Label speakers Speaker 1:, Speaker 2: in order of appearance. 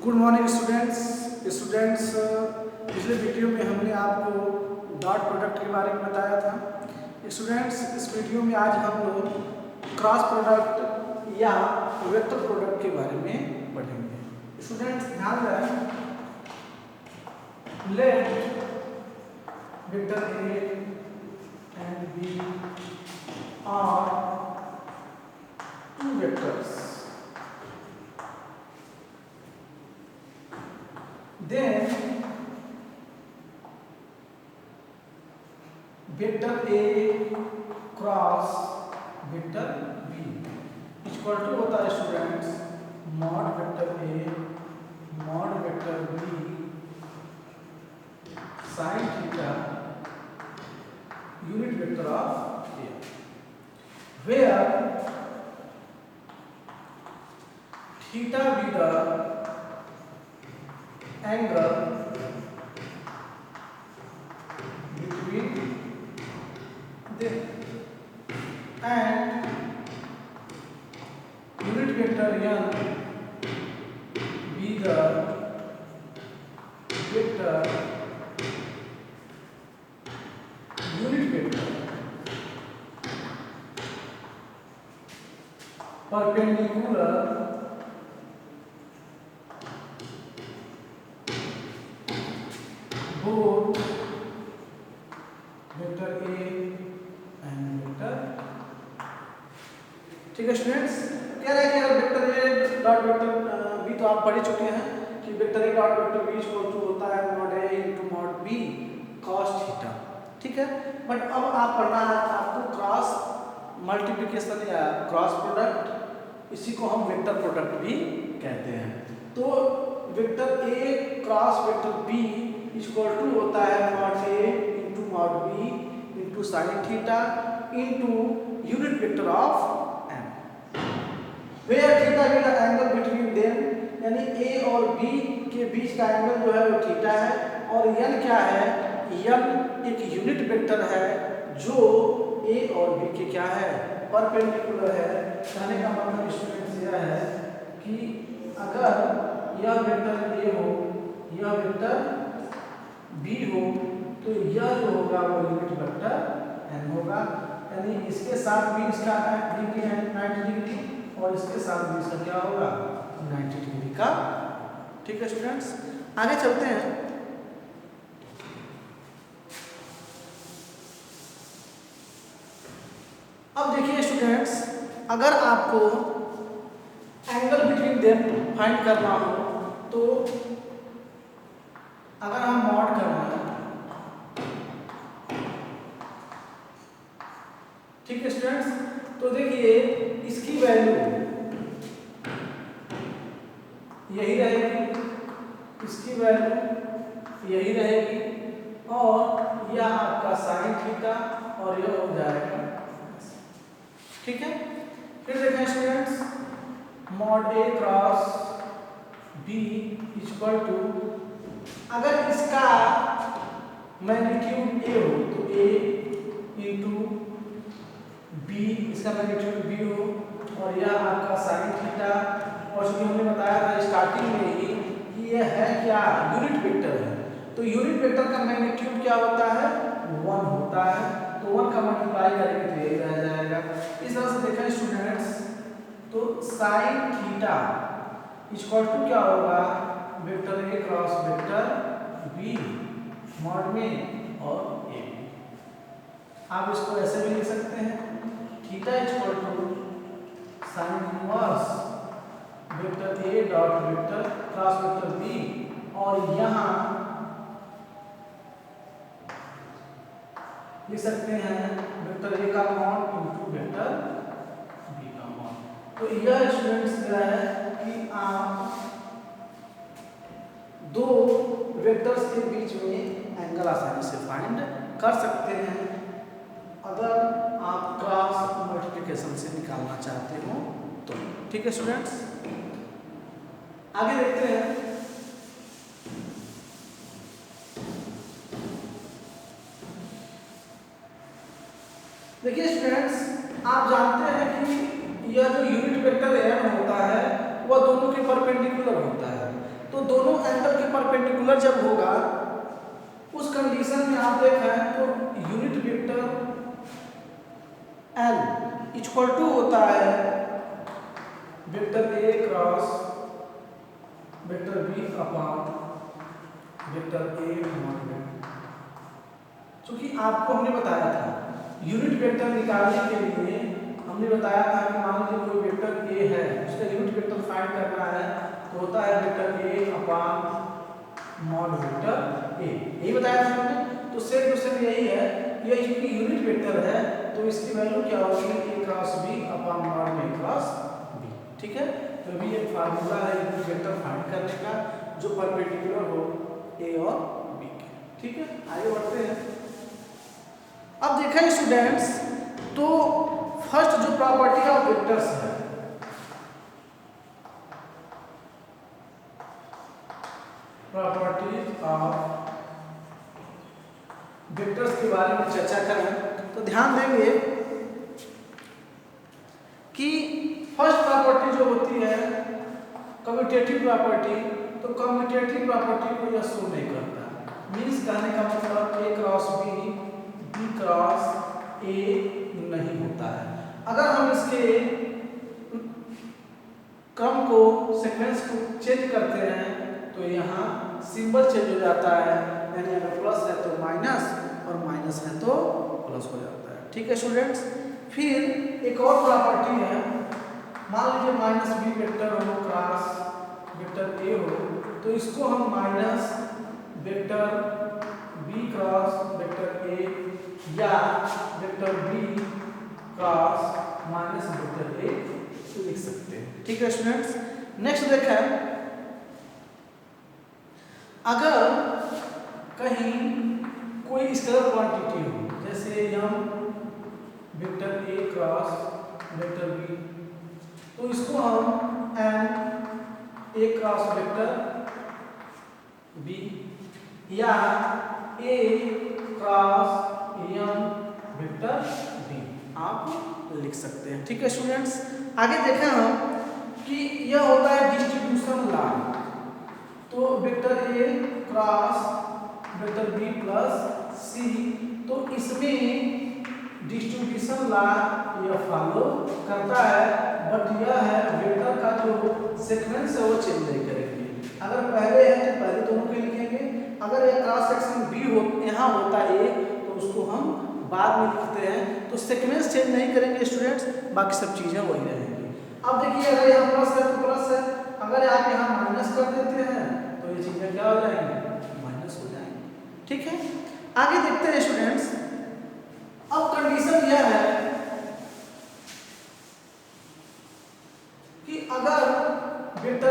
Speaker 1: Good morning students. पिछले video में हमने आपको डॉट प्रोडक्ट के बारे में बताया था। स्टूडेंट्स, इस वीडियो में आज हम लोग क्रॉस प्रोडक्ट या वेक्टर प्रोडक्ट के बारे में पढ़ेंगे। स्टूडेंट्स ध्यान दें, let vector A and B are two vectors, then vector A cross vector B equal to होता है students mod vector A mod vector B sine theta unit vector of A, where theta be the angle between them and unit vector n be the vector unit vector perpendicular both vector A and vector. ठीक है students, कह रहे हैं कि अगर vector A dot vector B तो आप पढ़ ही चुके हैं कि vector A dot vector B equal to होता है mod A into mod B cos theta. ठीक है, बट अब आप पढ़ना है आपको क्रॉस मल्टीप्लिकेशन या क्रॉस प्रोडक्ट, इसी को हम वेक्टर प्रोडक्ट भी कहते हैं। तो vector A cross vector B equal to होता है mod A into mod B into sine theta into unit vector of M, where theta भी द एंगल बिटवीन देम, यानी A और B के बीच का एंगल जो है वो थीटा है, और n क्या है, n एक यूनिट वेक्टर है जो A और B के क्या है, परपेंडिकुलर है। कहने का मतलब स्टूडेंट्स यह है कि अगर यह वेक्टर A हो यह वेक्टर B हो तो यह जो होगा वो यूनिट वेक्टर n होगा, यानी इसके साथ भी इसका 90 डिग्री और इसके साथ भी इसका क्या होगा 90 डिग्री का। ठीक है स्टूडेंट्स, आगे चलते हैं। अब देखिए स्टूडेंट्स, अगर आपको एंगल बिटवीन देम फाइंड करना हो तो अगर हम मॉड करना है, ठीक है स्टूडेंट्स, तो देखिए इसकी वैल्यू यही रहेगी, इसकी वैल्यू यही रहेगी, और यह आपका साइन थीटा और यह हो जाएगा। ठीक है, फिर देखें students, mod A cross B equal to, अगर इसका मैग्नीट्यूड A हो तो A इंटू B, इसका मैग्नीट्यूड B हो, और यह आपका साइन थीटा, और जो हमने बताया था स्टार्टिंग में ही कि यह है क्या, यूनिट वेक्टर है, तो यूनिट वेक्टर का मैग्नीट्यूड क्या होता है 1 होता है, तो 1 का मल्टीप्लाई करेंगे तो यही रह जाएगा। इस तरह से देखें स्टूडेंट्स, तो साइन थीटा इक्वल टू क्या होगा vector A cross vector B mod में और A। आप इसको ऐसे भी लिख सकते हैं, theta equal to sine inverse vector A dot vector cross vector B, और यहाँ लिख सकते हैं वेक्टर A का मॉड इनटू वेक्टर B का मॉड। तो यह स्टूडेंट्स क्या है कि आप दो वेक्टर्स के बीच में एंगल आसानी से फाइंड कर सकते हैं अगर आप क्रॉस मल्टीप्लिकेशन से निकालना चाहते हो तो। ठीक है स्टूडेंट्स, आगे देखते हैं। देखिए स्टूडेंट्स, आप जानते हैं कि यह जो यूनिट वेक्टर n होता है वह दोनों के परपेंडिकुलर होता है, तो दोनों एंगल के परपेंडिकुलर जब होगा उस कंडीशन में आप देखें तो unit vector L equal to होता है vector A cross vector B upon vector A mod B। क्योंकि आपको हमने बताया था यूनिट वेक्टर निकालने के लिए हमने बताया था कि मान लीजिए कोई वेक्टर A है, उसका यूनिट वेक्टर फाइंड करना है तो होता है vector A upon mod vector A। यही बताया था हमने। तो सेम टू सेम यही है, ये क्योंकि यूनिट वेक्टर है तो इसकी वैल्यू क्या होगी A cross B upon mod A cross B। ठीक है, तो भी एक फार्मूला है यूनिट वेक्टर फाइंड करने का जो परपेंडिकुलर हो A और B के। ठीक है, आगे बढ़ते हैं। अब देखें स्टूडेंट्स, तो फर्स्ट जो प्रॉपर्टी ऑफ वेक्टर्स है, प्रॉपर्टीज ऑफ वेक्टर्स के बारे में चर्चा करें तो ध्यान देंगे कि फर्स्ट प्रॉपर्टी जो होती है कम्यूटेटिव प्रॉपर्टी, तो कम्यूटेटिव प्रॉपर्टी को यह शो नहीं करता। मीन्स कहने का मतलब A cross B cross A नहीं होता है। अगर हम इसके क्रम को सीक्वेंस को चेंज करते हैं तो यहाँ सिंबल चेंज हो जाता है, यानी अगर प्लस है तो माइनस और माइनस है तो प्लस हो जाता है। ठीक है स्टूडेंट्स, फिर एक और प्रॉपर्टी है, मान लीजिए माइनस B वेक्टर हो क्रॉस वेक्टर A हो तो इसको हम minus vector B cross vector A या vector B cross minus vector A लिख सकते हैं। ठीक है स्टूडेंट्स, नेक्स्ट देखें, अगर कहीं कोई स्केलर क्वांटिटी हो जैसे m vector A cross vector B, तो इसको हम m A cross vector B या A cross m vector B आप लिख सकते हैं। ठीक है स्टूडेंट्स, आगे देखें हम कि यह होता है डिस्ट्रीब्यूशन लॉ। तो vector A cross vector B plus C, तो इसमें डिस्ट्रीब्यूशन लॉ यह फॉलो करता है, बट यह है वेक्टर का जो सीक्वेंस है वो चेंज नहीं करेंगे। अगर पहले है तो पहले दोनों के लिखेंगे, अगर यह क्रॉस सेक्शन B हो यहाँ होता है A तो उसको हम बाद में लिखते हैं। तो सीक्वेंस चेंज नहीं करेंगे स्टूडेंट्स, बाकी सब चीजें वही रहेंगी। अब देखिए अगर यहाँ प्लस है तो प्लस है, अगर आप यहाँ माइनस कर देते हैं तो ये चीजें क्या हो जाएंगी, माइनस हो जाएंगी। ठीक है, आगे देखते हैं स्टूडेंट्स। अब कंडीशन यह है कि अगर वेक्टर